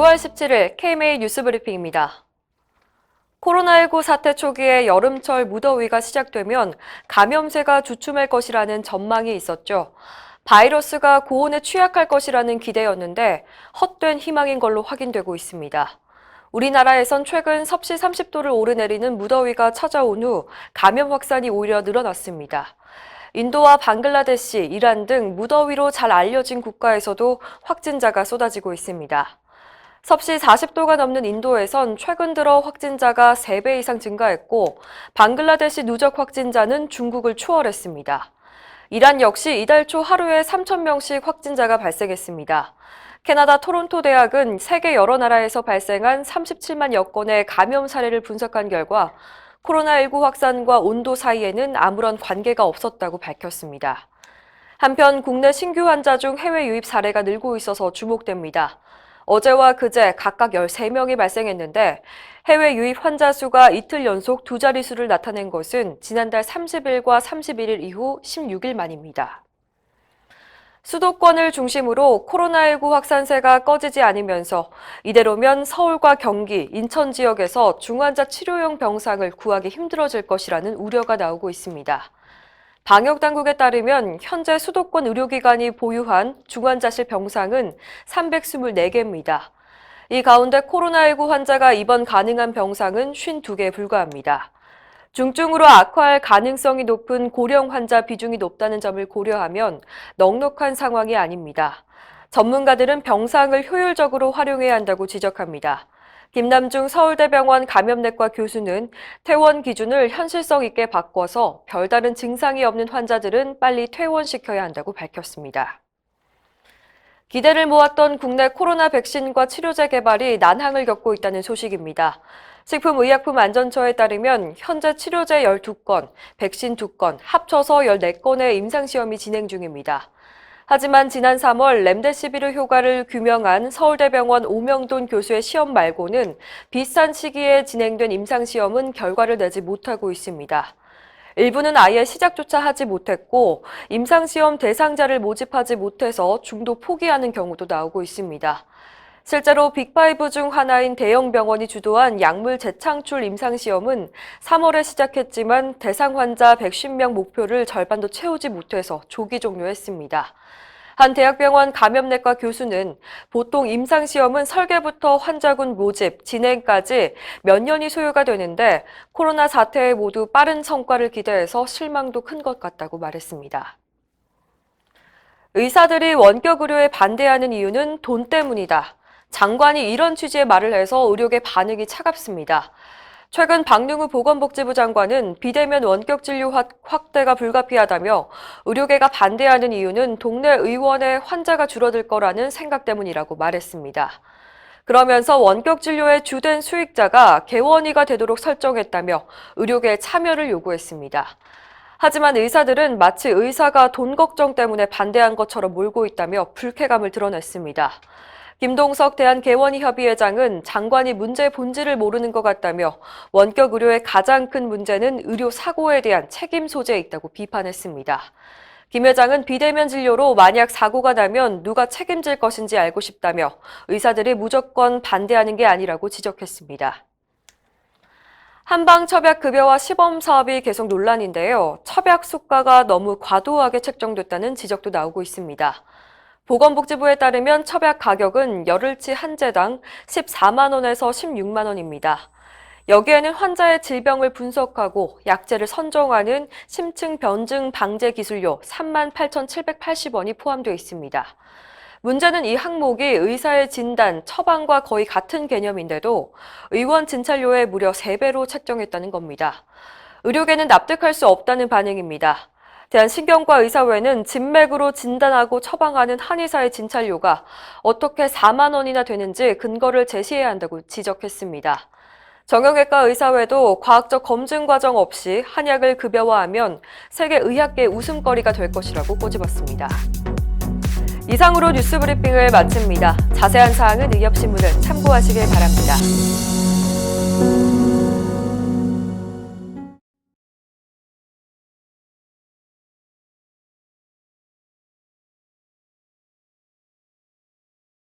6월 17일 KMA 뉴스 브리핑입니다. 코로나19 사태 초기에 여름철 무더위가 시작되면 감염세가 주춤할 것이라는 전망이 있었죠. 바이러스가 고온에 취약할 것이라는 기대였는데 헛된 희망인 걸로 확인되고 있습니다. 우리나라에선 최근 섭씨 30도를 오르내리는 무더위가 찾아온 후 감염 확산이 오히려 늘어났습니다. 인도와 방글라데시, 이란 등 무더위로 잘 알려진 국가에서도 확진자가 쏟아지고 있습니다. 섭씨 40도가 넘는 인도에선 최근 들어 확진자가 3배 이상 증가했고 방글라데시 누적 확진자는 중국을 초월했습니다. 이란 역시 이달 초 하루에 3,000명씩 확진자가 발생했습니다. 캐나다 토론토 대학은 세계 여러 나라에서 발생한 37만여 건의 감염 사례를 분석한 결과 코로나19 확산과 온도 사이에는 아무런 관계가 없었다고 밝혔습니다. 한편 국내 신규 환자 중 해외 유입 사례가 늘고 있어서 주목됩니다. 어제와 그제 각각 13명이 발생했는데 해외 유입 환자 수가 이틀 연속 두 자릿수를 나타낸 것은 지난달 30일과 31일 이후 16일 만입니다. 수도권을 중심으로 코로나19 확산세가 꺼지지 않으면서 이대로면 서울과 경기, 인천 지역에서 중환자 치료용 병상을 구하기 힘들어질 것이라는 우려가 나오고 있습니다. 방역당국에 따르면 현재 수도권 의료기관이 보유한 중환자실 병상은 324개입니다. 이 가운데 코로나19 환자가 입원 가능한 병상은 52개에 불과합니다. 중증으로 악화할 가능성이 높은 고령 환자 비중이 높다는 점을 고려하면 넉넉한 상황이 아닙니다. 전문가들은 병상을 효율적으로 활용해야 한다고 지적합니다. 김남중 서울대병원 감염내과 교수는 퇴원 기준을 현실성 있게 바꿔서 별다른 증상이 없는 환자들은 빨리 퇴원시켜야 한다고 밝혔습니다. 기대를 모았던 국내 코로나 백신과 치료제 개발이 난항을 겪고 있다는 소식입니다. 식품의약품안전처에 따르면 현재 치료제 12건, 백신 2건, 합쳐서 14건의 임상시험이 진행 중입니다. 하지만 지난 3월 렘데시비르 효과를 규명한 서울대병원 오명돈 교수의 시험 말고는 비슷한 시기에 진행된 임상시험은 결과를 내지 못하고 있습니다. 일부는 아예 시작조차 하지 못했고 임상시험 대상자를 모집하지 못해서 중도 포기하는 경우도 나오고 있습니다. 실제로 빅5 중 하나인 대형 병원이 주도한 약물 재창출 임상시험은 3월에 시작했지만 대상 환자 150명 목표를 절반도 채우지 못해서 조기 종료했습니다. 한 대학병원 감염내과 교수는 보통 임상시험은 설계부터 환자군 모집, 진행까지 몇 년이 소요가 되는데 코로나 사태에 모두 빠른 성과를 기대해서 실망도 큰 것 같다고 말했습니다. 의사들이 원격 의료에 반대하는 이유는 돈 때문이다. 장관이 이런 취지의 말을 해서 의료계 반응이 차갑습니다. 최근 박능후 보건복지부 장관은 비대면 원격 진료 확대가 불가피하다며 의료계가 반대하는 이유는 동네 의원의 환자가 줄어들 거라는 생각 때문이라고 말했습니다. 그러면서 원격 진료의 주된 수익자가 개원이가 되도록 설정했다며 의료계의 참여를 요구했습니다. 하지만 의사들은 마치 의사가 돈 걱정 때문에 반대한 것처럼 몰고 있다며 불쾌감을 드러냈습니다. 김동석 대한개원의협의회장은 장관이 문제의 본질을 모르는 것 같다며 원격 의료의 가장 큰 문제는 의료 사고에 대한 책임 소재에 있다고 비판했습니다. 김 회장은 비대면 진료로 만약 사고가 나면 누가 책임질 것인지 알고 싶다며 의사들이 무조건 반대하는 게 아니라고 지적했습니다. 한방첩약급여와 시범사업이 계속 논란인데요. 첩약 수가가 너무 과도하게 책정됐다는 지적도 나오고 있습니다. 보건복지부에 따르면 첩약 가격은 열흘치 한 제당 14만 원에서 16만 원입니다. 여기에는 환자의 질병을 분석하고 약제를 선정하는 심층 변증 방제 기술료 38,780원이 포함되어 있습니다. 문제는 이 항목이 의사의 진단, 처방과 거의 같은 개념인데도 의원 진찰료에 무려 3배로 책정했다는 겁니다. 의료계는 납득할 수 없다는 반응입니다. 대한신경과 의사회는 진맥으로 진단하고 처방하는 한의사의 진찰료가 어떻게 4만 원이나 되는지 근거를 제시해야 한다고 지적했습니다. 정형외과 의사회도 과학적 검증 과정 없이 한약을 급여화하면 세계 의학계의 웃음거리가 될 것이라고 꼬집었습니다. 이상으로 뉴스 브리핑을 마칩니다. 자세한 사항은 의협신문을 참고하시길 바랍니다.